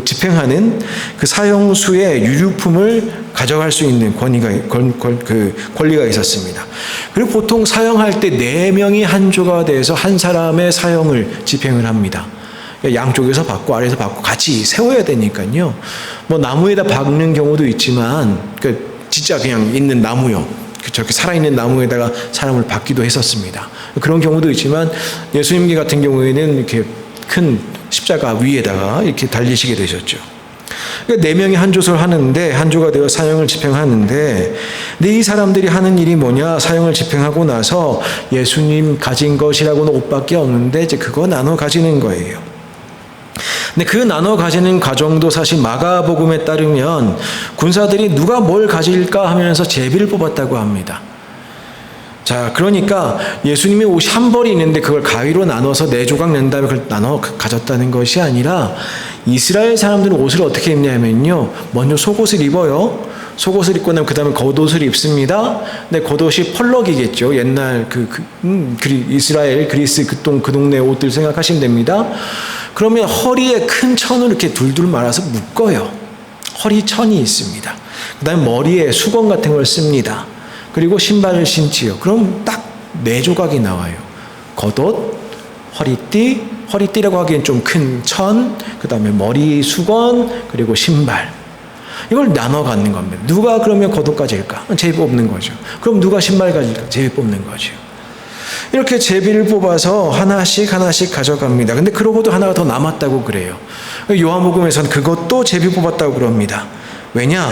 집행하는 그 사형수의 유류품을 가져갈 수 있는 권리가 있었습니다. 그리고 보통 사형할 때 4명이 한 조가 돼서 한 사람의 사형을 집행을 합니다. 양쪽에서 받고 아래에서 받고 같이 세워야 되니까요. 나무에다 박는 경우도 있지만 진짜 그냥 있는 나무요. 저렇게 살아있는 나무에다가 사람을 박기도 했었습니다. 그런 경우도 있지만 예수님 같은 경우에는 이렇게 큰 십자가 위에다가 이렇게 달리시게 되셨죠. 그러니까 4명이 한 조를 하는데 한 조가 되어 사형을 집행하는데, 근데 이 사람들이 하는 일이 뭐냐? 사형을 집행하고 나서 예수님 가진 것이라고는 옷밖에 없는데 이제 그거 나눠 가지는 거예요. 근데 그 나눠 가지는 과정도 사실 마가복음에 따르면 군사들이 누가 뭘 가질까 하면서 제비를 뽑았다고 합니다. 자, 그러니까 예수님의 옷이 한 벌이 있는데 그걸 가위로 나눠서 4조각 낸 다음에 그걸 나눠 가졌다는 것이 아니라, 이스라엘 사람들은 옷을 어떻게 입냐면요, 먼저 속옷을 입어요. 속옷을 입고 나면 그 다음에 겉옷을 입습니다. 근데 겉옷이 펄럭이겠죠. 옛날 이스라엘, 그리스 그 동네 옷들 생각하시면 됩니다. 그러면 허리에 큰 천을 이렇게 둘둘 말아서 묶어요. 허리천이 있습니다. 그 다음에 머리에 수건 같은 걸 씁니다. 그리고 신발을 신지요. 그럼 딱 4조각이 나와요. 겉옷, 허리띠라고 하기엔 좀 큰 천, 그 다음에 머리 수건, 그리고 신발. 이걸 나눠 갖는 겁니다. 누가 그러면 겉옷 가질까? 제비 뽑는 거죠. 그럼 누가 신발 가질까? 제비 뽑는 거죠. 이렇게 제비를 뽑아서 하나씩 가져갑니다. 근데 그러고도 하나가 더 남았다고 그래요. 요한복음에서는 그것도 제비 뽑았다고 그럽니다. 왜냐?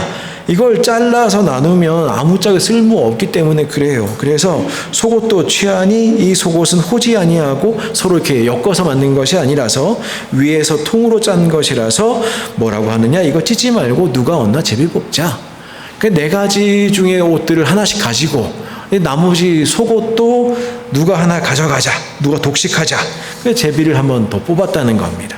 이걸 잘라서 나누면 아무짝에 쓸모없기 때문에 그래요. 그래서 속옷도 취하니 이 속옷은 호지 아니하고 서로 이렇게 엮어서 만든 것이 아니라서 위에서 통으로 짠 것이라서 뭐라고 하느냐, 이거 찢지 말고 누가 얻나 제비 뽑자. 그 네 가지 중에 옷들을 하나씩 가지고 나머지 속옷도 누가 하나 가져가자, 누가 독식하자. 그 제비를 한번 더 뽑았다는 겁니다.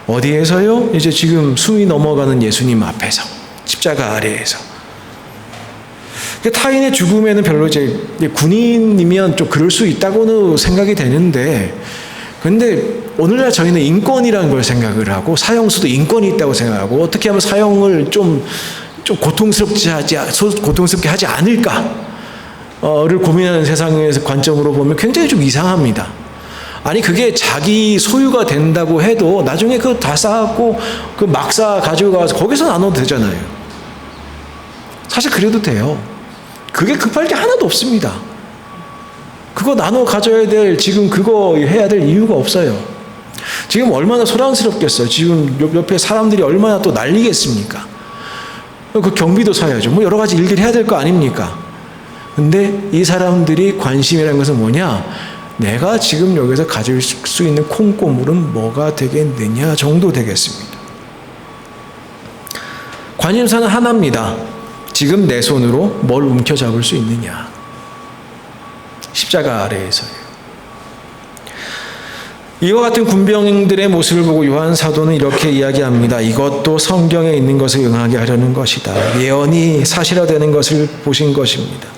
어디에서요? 이제 지금 숨이 넘어가는 예수님 앞에서, 십자가 아래에서. 타인의 죽음에는 별로 이제 군인이면 좀 그럴 수 있다고는 생각이 되는데, 근데 오늘날 저희는 인권이라는 걸 생각을 하고 사형수도 인권이 있다고 생각하고 어떻게 하면 사형을 좀 고통스럽게 하지 않을까를 고민하는 세상에서 관점으로 보면 굉장히 좀 이상합니다. 아니 그게 자기 소유가 된다고 해도 나중에 그거 다 쌓았고 그 막사 가지고 가서 거기서 나눠도 되잖아요. 사실 그래도 돼요. 그게 급할 게 하나도 없습니다. 그거 나눠 가져야 될, 지금 그거 해야 될 이유가 없어요. 지금 얼마나 소란스럽겠어요. 지금 옆에 사람들이 얼마나 또 난리겠습니까? 그 경비도 서야죠. 뭐 여러 가지 일들을 해야 될 거 아닙니까? 근데 이 사람들이 관심이라는 것은 뭐냐? 내가 지금 여기서 가질 수 있는 콩고물은 뭐가 되겠느냐 정도 되겠습니다. 관심사는 하나입니다. 지금 내 손으로 뭘 움켜잡을 수 있느냐. 십자가 아래에서요. 이와 같은 군병들의 모습을 보고 요한 사도는 이렇게 이야기합니다. 이것도 성경에 있는 것을 응하게 하려는 것이다. 예언이 사실화되는 것을 보신 것입니다.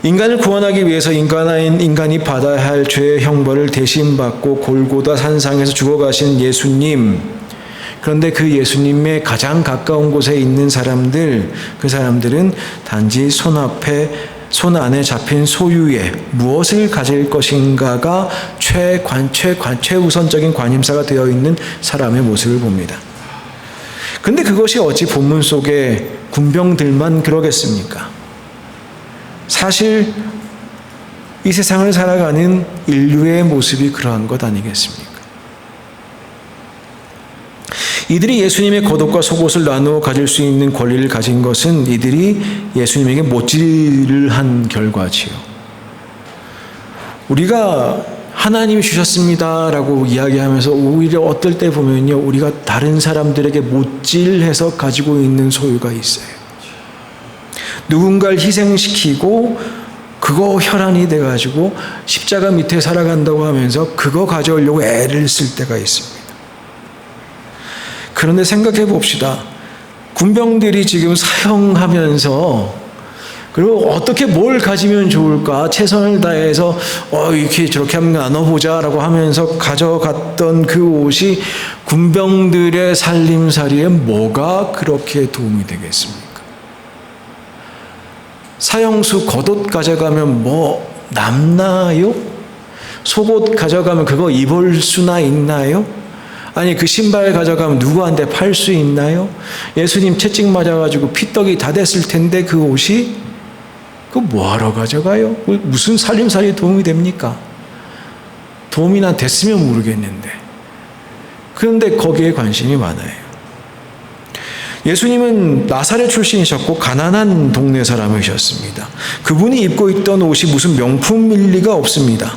인간을 구원하기 위해서 인간이 받아야 할 죄의 형벌을 대신 받고 골고다 산상에서 죽어가신 예수님. 그런데 그 예수님의 가장 가까운 곳에 있는 사람들, 그 사람들은 단지 손 안에 잡힌 소유에 무엇을 가질 것인가가 최우선적인 관심사가 되어 있는 사람의 모습을 봅니다. 근데 그것이 어찌 본문 속의 군병들만 그러겠습니까? 사실 이 세상을 살아가는 인류의 모습이 그러한 것 아니겠습니까? 이들이 예수님의 겉옷과 속옷을 나누어 가질 수 있는 권리를 가진 것은 이들이 예수님에게 못질을 한 결과지요. 우리가 하나님이 주셨습니다라고 이야기하면서 오히려 어떨 때 보면요, 우리가 다른 사람들에게 못질해서 가지고 있는 소유가 있어요. 누군가를 희생시키고 그거 혈안이 돼가지고 십자가 밑에 살아간다고 하면서 그거 가져오려고 애를 쓸 때가 있습니다. 그런데 생각해 봅시다. 군병들이 지금 사형하면서 그리고 어떻게 뭘 가지면 좋을까 최선을 다해서 이렇게 저렇게 한번 나눠보자라고 하면서 가져갔던 그 옷이 군병들의 살림살이에 뭐가 그렇게 도움이 되겠습니까? 사형수 겉옷 가져가면 뭐 남나요? 속옷 가져가면 그거 입을 수나 있나요? 아니 그 신발 가져가면 누구한테 팔 수 있나요? 예수님 채찍 맞아가지고 피떡이 다 됐을 텐데 그 옷이 그거 뭐하러 가져가요? 무슨 살림살이에 도움이 됩니까? 도움이나 됐으면 모르겠는데. 그런데 거기에 관심이 많아요. 예수님은 나사렛 출신이셨고 가난한 동네 사람이셨습니다. 그분이 입고 있던 옷이 무슨 명품일 리가 없습니다.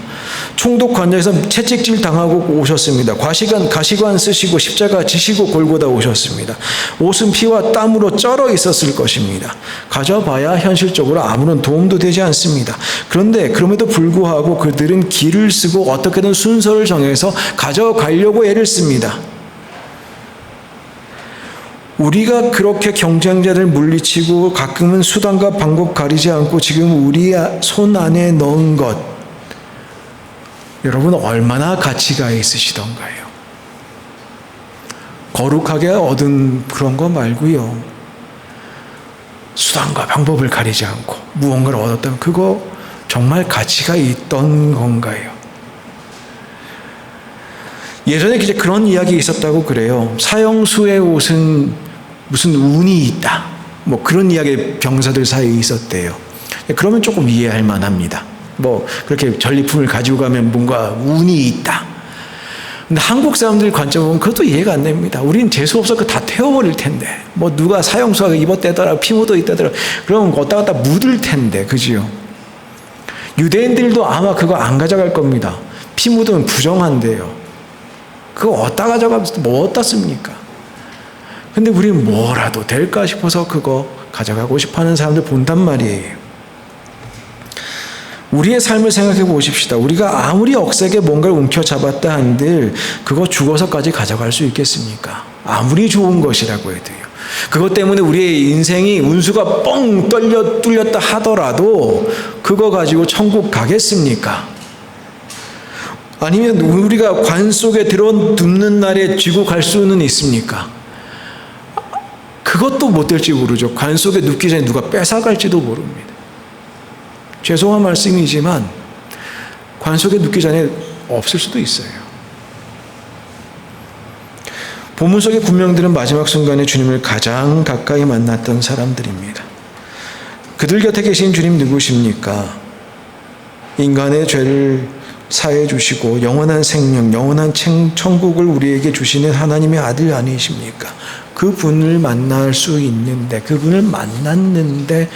총독 관저에서 채찍질 당하고 오셨습니다. 가시관 쓰시고 십자가 지시고 골고다 오셨습니다. 옷은 피와 땀으로 쩔어 있었을 것입니다. 가져봐야 현실적으로 아무런 도움도 되지 않습니다. 그런데 그럼에도 불구하고 그들은 길을 쓰고 어떻게든 순서를 정해서 가져가려고 애를 씁니다. 우리가 그렇게 경쟁자를 물리치고 가끔은 수단과 방법 가리지 않고 지금 우리 손 안에 넣은 것, 여러분 얼마나 가치가 있으시던가요? 거룩하게 얻은 그런 거 말고요. 수단과 방법을 가리지 않고 무언가를 얻었다면 그거 정말 가치가 있던 건가요? 예전에 이제 그런 이야기 있었다고 그래요. 사형수의 옷은 무슨 운이 있다. 뭐 그런 이야기 병사들 사이에 있었대요. 그러면 조금 이해할 만합니다. 뭐 그렇게 전리품을 가지고 가면 뭔가 운이 있다. 근데 한국 사람들 관점 보면 그것도 이해가 안 됩니다. 우리는 재수없어 그 다 태워버릴 텐데. 뭐 누가 사형수가 입었대더라, 피 묻어 있다더라. 그러면 어디다 갖다 묻을 텐데, 그지요? 유대인들도 아마 그거 안 가져갈 겁니다. 피 묻으면 부정한대요. 그거 어디다 가져가면 뭐 어디다 씁니까? 근데 우리는 뭐라도 될까 싶어서 그거 가져가고 싶어하는 사람들 본단 말이에요. 우리의 삶을 생각해 보십시다. 우리가 아무리 억세게 뭔가를 움켜잡았다 한들 그거 죽어서까지 가져갈 수 있겠습니까? 아무리 좋은 것이라고 해도요. 그것 때문에 우리의 인생이 운수가 뻥 뚫렸다 하더라도 그거 가지고 천국 가겠습니까? 아니면 우리가 관 속에 들어눕는 날에 쥐고 갈 수는 있습니까? 그것도 못 될지 모르죠. 관 속에 눕기 전에 누가 뺏어갈지도 모릅니다. 죄송한 말씀이지만 관 속에 눕기 전에 없을 수도 있어요. 본문 속의 군명들은 마지막 순간에 주님을 가장 가까이 만났던 사람들입니다. 그들 곁에 계신 주님 누구십니까? 인간의 죄를 사해 주시고 영원한 생명, 영원한 천국을 우리에게 주시는 하나님의 아들 아니십니까? 그분을 만날 수 있는데, 그분을 만났는데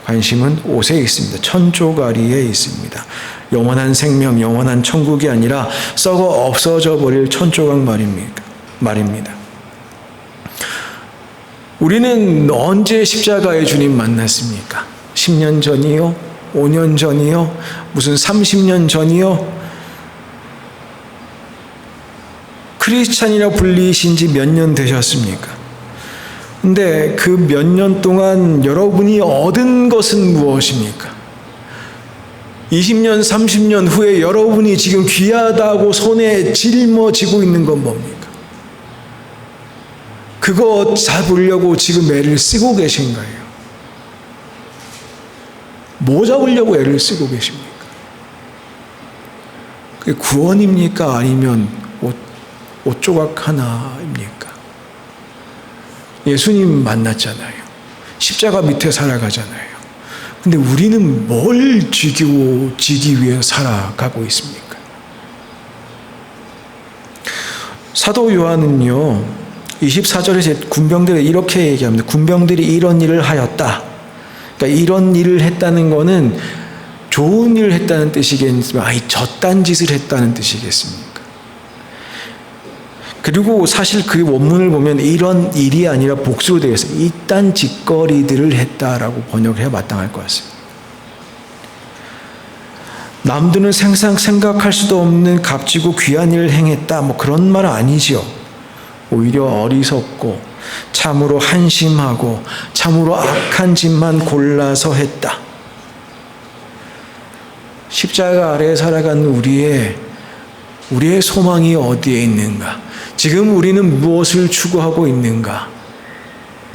관심은 옷에 있습니다. 천조가리에 있습니다. 영원한 생명, 영원한 천국이 아니라 썩어 없어져 버릴 천조각 말입니다. 우리는 언제 십자가의 주님 만났습니까? 10년 전이요? 5년 전이요? 무슨 30년 전이요? 크리스찬이라 불리신 지 몇 년 되셨습니까? 근데 그 몇 년 동안 여러분이 얻은 것은 무엇입니까? 20년, 30년 후에 여러분이 지금 귀하다고 손에 짊어지고 있는 건 뭡니까? 그거 잡으려고 지금 애를 쓰고 계신 거예요. 뭐 잡으려고 애를 쓰고 계십니까? 그게 구원입니까? 아니면 옷 조각 하나입니까? 예수님 만났잖아요. 십자가 밑에 살아가잖아요. 근데 우리는 뭘 지기 위해 살아가고 있습니까? 사도 요한은요, 24절에 군병들에 이렇게 얘기합니다. 군병들이 이런 일을 하였다. 그러니까 이런 일을 했다는 거는 좋은 일을 했다는 뜻이겠지만, 저딴 짓을 했다는 뜻이겠습니까? 그리고 사실 그 원문을 보면 이런 일이 아니라 복수로 되어 있어요. 이딴 짓거리들을 했다라고 번역을 해야 마땅할 것 같습니다. 남들은 생각할 수도 없는 값지고 귀한 일을 행했다. 뭐 그런 말은 아니죠. 오히려 어리석고 참으로 한심하고 참으로 악한 짓만 골라서 했다. 십자가 아래에 살아가는 우리의 소망이 어디에 있는가? 지금 우리는 무엇을 추구하고 있는가?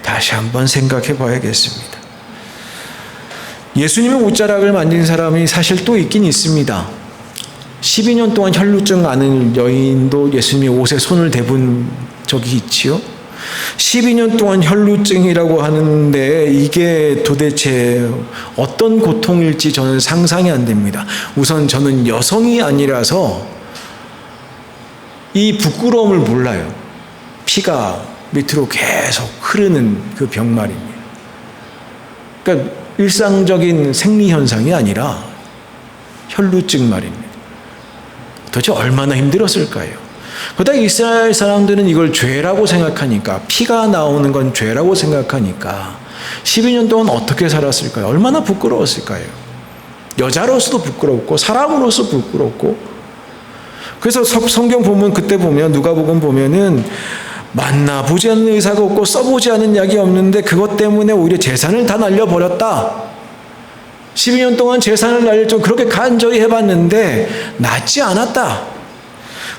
다시 한번 생각해 봐야겠습니다. 예수님의 옷자락을 만진 사람이 사실 또 있긴 있습니다. 12년 동안 혈루증 앓은 여인도 예수님의 옷에 손을 대본 적이 있지요. 12년 동안 혈루증이라고 하는데 이게 도대체 어떤 고통일지 저는 상상이 안 됩니다. 우선 저는 여성이 아니라서 이 부끄러움을 몰라요. 피가 밑으로 계속 흐르는 그 병 말입니다. 그러니까 일상적인 생리현상이 아니라 혈루증 말입니다. 도대체 얼마나 힘들었을까요? 그러다 이스라엘 사람들은 이걸 죄라고 생각하니까, 피가 나오는 건 죄라고 생각하니까 12년 동안 어떻게 살았을까요? 얼마나 부끄러웠을까요? 여자로서도 부끄럽고 사람으로서 부끄럽고. 그래서 성경 보면 그때 보면 누가복음 보면은 만나보지 않는 의사가 없고 써보지 않은 약이 없는데 그것 때문에 오히려 재산을 다 날려버렸다. 12년 동안 재산을 날릴 좀 그렇게 간절히 해봤는데 낫지 않았다.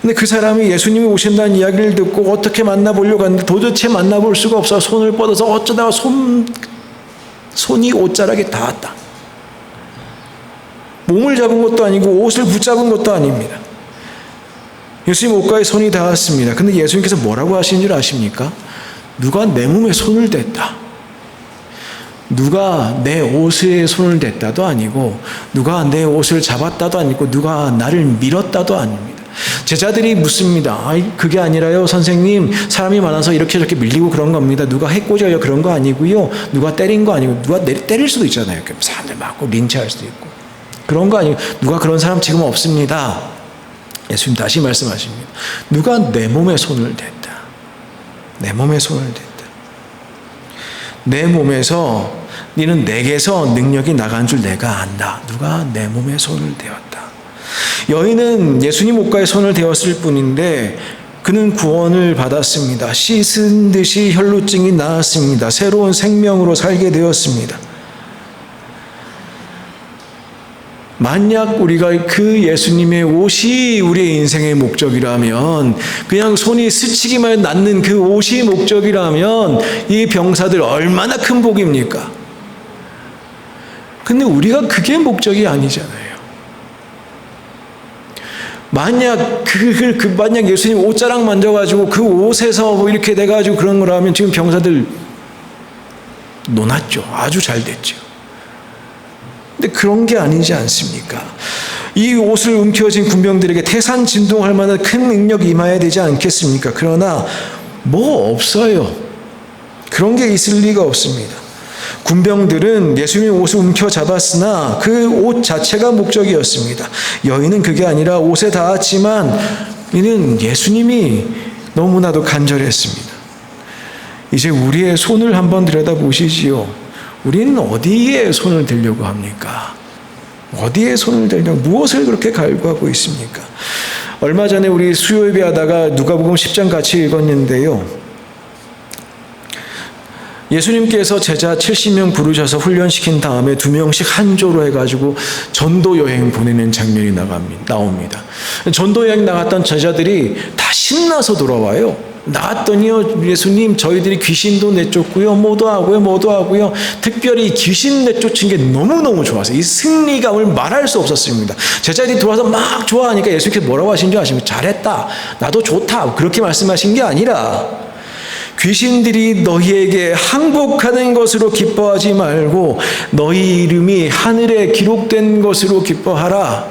근데 그 사람이 예수님이 오신다는 이야기를 듣고 어떻게 만나보려고 하는데 도대체 만나볼 수가 없어. 손을 뻗어서 어쩌다가 손이 옷자락에 닿았다. 몸을 잡은 것도 아니고 옷을 붙잡은 것도 아닙니다. 예수님 옷가에 손이 닿았습니다. 근데 예수님께서 뭐라고 하시는 줄 아십니까? 누가 내 몸에 손을 댔다. 누가 내 옷에 손을 댔다도 아니고 누가 내 옷을 잡았다도 아니고 누가 나를 밀었다도 아닙니다. 제자들이 묻습니다. 그게 아니라요, 선생님. 사람이 많아서 이렇게 저렇게 밀리고 그런 겁니다. 누가 해코지하려 그런 거 아니고요. 누가 때린 거 아니고, 누가 때릴 수도 있잖아요. 사람들 맞고 린치할 수도 있고. 그런 거 아니고, 누가 그런 사람 지금 없습니다. 예수님 다시 말씀하십니다. 누가 내 몸에 손을 댔다. 내 몸에 손을 댔다. 내 몸에서, 너는 내게서 능력이 나간 줄 내가 안다. 누가 내 몸에 손을 대었다. 여인은 예수님 옷가에 손을 대었을 뿐인데 그는 구원을 받았습니다. 씻은 듯이 혈루증이 나았습니다. 새로운 생명으로 살게 되었습니다. 만약 우리가 그 예수님의 옷이 우리의 인생의 목적이라면, 그냥 손이 스치기만 해도 낫는 그 옷이 목적이라면 이 병사들 얼마나 큰 복입니까? 근데 우리가 그게 목적이 아니잖아요. 만약 만약 예수님 옷자락 만져가지고 그 옷에서 뭐 이렇게 돼가지고 그런 거라면 지금 병사들 논았죠. 아주 잘 됐죠. 근데 그런 게 아니지 않습니까? 이 옷을 움켜쥔 군병들에게 태산 진동할 만한 큰 능력이 임해야 되지 않겠습니까? 그러나 뭐 없어요. 그런 게 있을 리가 없습니다. 군병들은 예수님의 옷을 움켜잡았으나 그 옷 자체가 목적이었습니다. 여인은 그게 아니라 옷에 닿았지만 이는 예수님이 너무나도 간절했습니다. 이제 우리의 손을 한번 들여다보시지요. 우리는 어디에 손을 대려고 합니까? 어디에 손을 대려고, 무엇을 그렇게 갈구하고 있습니까? 얼마 전에 우리 수요 예배하다가 누가복음 10장 같이 읽었는데요. 예수님께서 제자 70명 부르셔서 훈련시킨 다음에 2명씩 한 조로 해가지고 전도 여행 보내는 장면이 나옵니다. 전도 여행 나갔던 제자들이 다 신나서 돌아와요. 나갔더니요, 예수님 저희들이 귀신도 내쫓고요, 뭐도 하고요. 특별히 귀신 내쫓은 게 너무너무 좋았어요. 이 승리감을 말할 수 없었습니다. 제자들이 돌아와서 막 좋아하니까 예수님께서 뭐라고 하신 줄 아십니까? 잘했다, 나도 좋다, 그렇게 말씀하신 게 아니라 귀신들이 너희에게 항복하는 것으로 기뻐하지 말고 너희 이름이 하늘에 기록된 것으로 기뻐하라.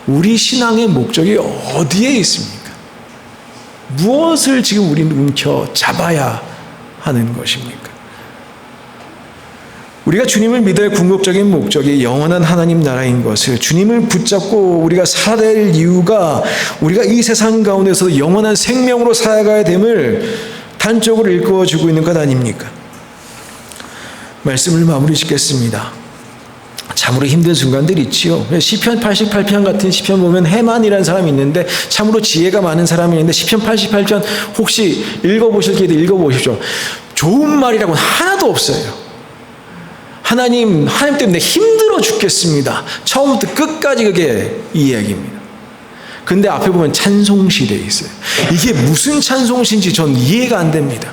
우리 신앙의 목적이 어디에 있습니까? 무엇을 지금 우리는 움켜 잡아야 하는 것입니까? 우리가 주님을 믿어야 궁극적인 목적이 영원한 하나님 나라인 것을, 주님을 붙잡고 우리가 살아야 될 이유가 우리가 이 세상 가운데서 영원한 생명으로 살아가야 됨을 단적으로 일깨워주고 있는 것 아닙니까? 말씀을 마무리 짓겠습니다. 참으로 힘든 순간들이 있지요. 시편 88편 같은 시편 보면 해만이라는 사람이 있는데 참으로 지혜가 많은 사람이 있는데 시편 88편 혹시 읽어보실 기회 읽어보십시오. 좋은 말이라고는 하나도 없어요. 하나님 때문에 힘들어 죽겠습니다. 처음부터 끝까지 그게 이 이야기입니다. 근데 앞에 보면 찬송시 돼 있어요. 이게 무슨 찬송시인지 전 이해가 안 됩니다.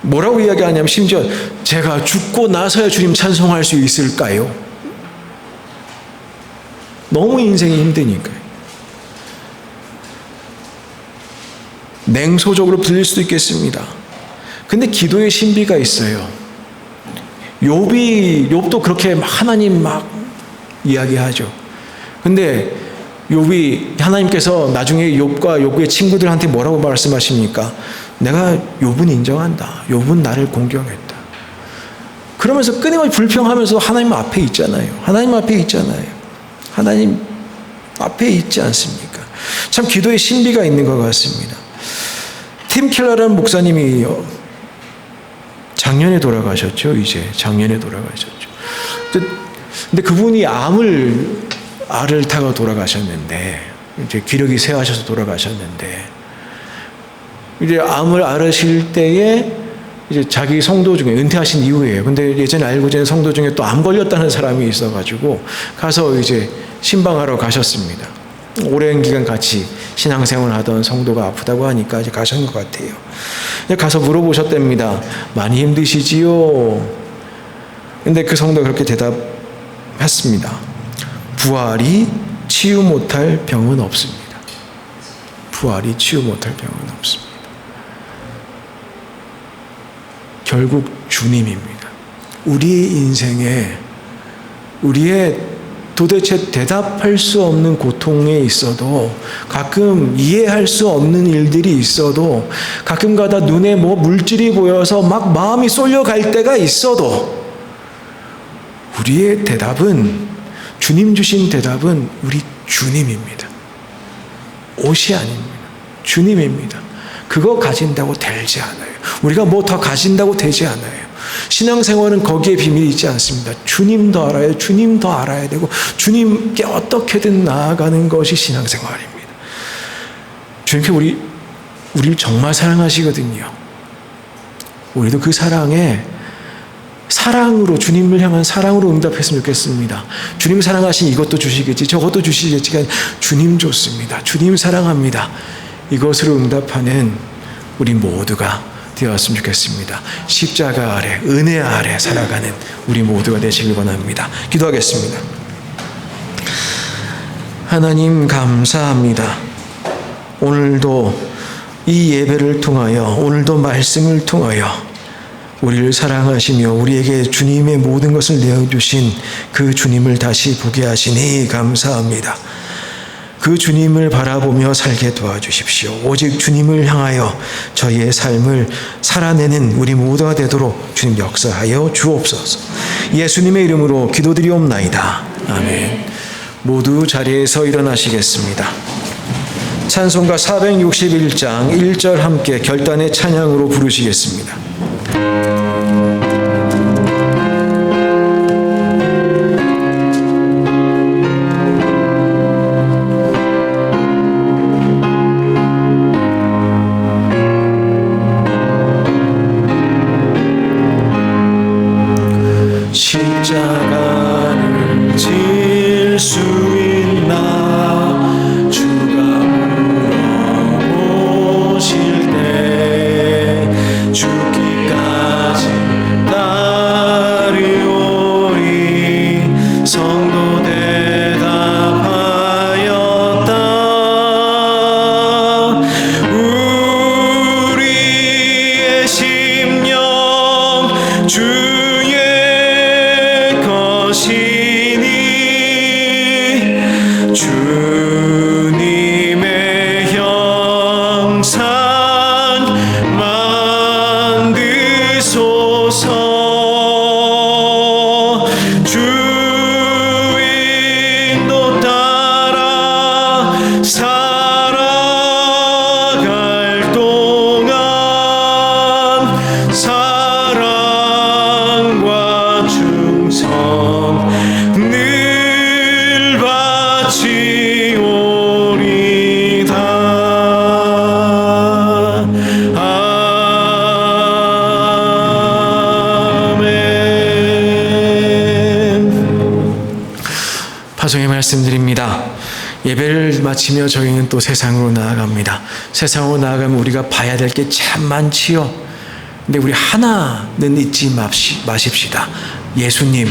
뭐라고 이야기하냐면 심지어 제가 죽고 나서야 주님 찬송할 수 있을까요? 너무 인생이 힘드니까요. 냉소적으로 들릴 수도 있겠습니다. 근데 기도의 신비가 있어요. 욥도 그렇게 하나님 막 이야기하죠. 근데 욥이, 하나님께서 나중에 욥과 욥의 친구들한테 뭐라고 말씀하십니까? 내가 욥은 인정한다. 욥은 나를 공경했다. 그러면서 끊임없이 불평하면서 하나님 앞에 있잖아요. 하나님 앞에 있잖아요. 하나님 앞에 있지 않습니까? 참 기도의 신비가 있는 것 같습니다. 팀 켈러라는 목사님이 작년에 돌아가셨죠. 작년에 돌아가셨죠. 근데 그분이 알을 타고 돌아가셨는데, 이제 기력이 쇠하셔서 돌아가셨는데, 이제 암을 앓으실 때에 이제 자기 성도 중에 은퇴하신 이후에요. 근데 예전에 알고 지낸 성도 중에 또 암 걸렸다는 사람이 있어가지고 가서 이제 신방하러 가셨습니다. 오랜 기간 같이 신앙생활 하던 성도가 아프다고 하니까 이제 가신 것 같아요. 가서 물어보셨답니다. 많이 힘드시지요? 근데 그 성도가 그렇게 대답했습니다. 부활이 치유 못할 병은 없습니다. 부활이 치유 못할 병은 없습니다. 결국 주님입니다. 우리의 인생에, 우리의 도대체 대답할 수 없는 고통에 있어도, 가끔 이해할 수 없는 일들이 있어도, 가끔가다 눈에 뭐 물질이 보여서 막 마음이 쏠려갈 때가 있어도, 우리의 대답은, 주님 주신 대답은 우리 주님입니다. 옷이 아닙니다. 주님입니다. 그거 가진다고 되지 않아요. 우리가 뭐 더 가진다고 되지 않아요. 신앙생활은 거기에 비밀이 있지 않습니다. 주님 더 알아요. 주님 더 알아야 되고, 주님께 어떻게든 나아가는 것이 신앙생활입니다. 주님께 우리를 정말 사랑하시거든요. 우리도 그 사랑에 사랑으로, 주님을 향한 사랑으로 응답했으면 좋겠습니다. 주님 사랑하신 이것도 주시겠지, 저것도 주시겠지가 주님 좋습니다. 주님 사랑합니다. 이것으로 응답하는 우리 모두가 되었으면 좋겠습니다. 십자가 아래, 은혜 아래 살아가는 우리 모두가 되시길 원합니다. 기도하겠습니다. 하나님 감사합니다. 오늘도 이 예배를 통하여, 오늘도 말씀을 통하여 우리를 사랑하시며 우리에게 주님의 모든 것을 내어주신 그 주님을 다시 보게 하시니 감사합니다. 그 주님을 바라보며 살게 도와주십시오. 오직 주님을 향하여 저희의 삶을 살아내는 우리 모두가 되도록 주님 역사하여 주옵소서. 예수님의 이름으로 기도드리옵나이다. 아멘. 모두 자리에서 일어나시겠습니다. 찬송가 461장 1절 함께 결단의 찬양으로 부르시겠습니다. 십자가를 질 수 있나 주가 물어보실 때 죽기까지 따르오리. 성도 대답하였다. 우리의 심령 주의 것이니 주님의 형상 만드소서. 주인도 따라 살아갈 동안 사랑과 충성 늘 바치오리다. 아멘. 파송의 말씀드립니다. 예배를 마치며 저희는 또 세상으로 나아갑니다. 세상으로 나아가면 우리가 봐야 될 게 참 많지요. 근데 우리 하나는 잊지 마십시다. 예수님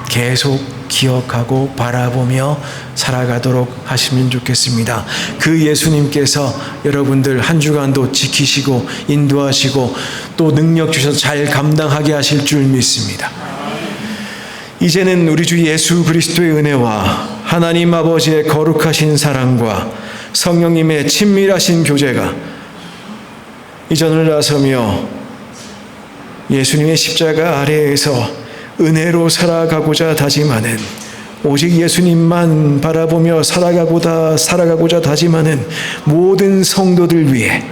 계속 기억하고 바라보며 살아가도록 하시면 좋겠습니다. 그 예수님께서 여러분들 한 주간도 지키시고 인도하시고 또 능력 주셔서 잘 감당하게 하실 줄 믿습니다. 이제는 우리 주 예수 그리스도의 은혜와 하나님 아버지의 거룩하신 사랑과 성령님의 친밀하신 교제가 이전을 나서며 예수님의 십자가 아래에서 은혜로 살아가고자 다짐하는, 오직 예수님만 바라보며 살아가고자 다짐하는 모든 성도들 위해,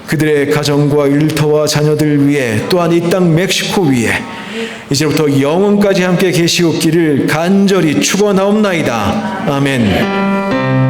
그들의 가정과 일터와 자녀들 위해, 또한 이 땅 멕시코 위에 이제부터 영원까지 함께 계시옵기를 간절히 축원하옵나이다. 아멘.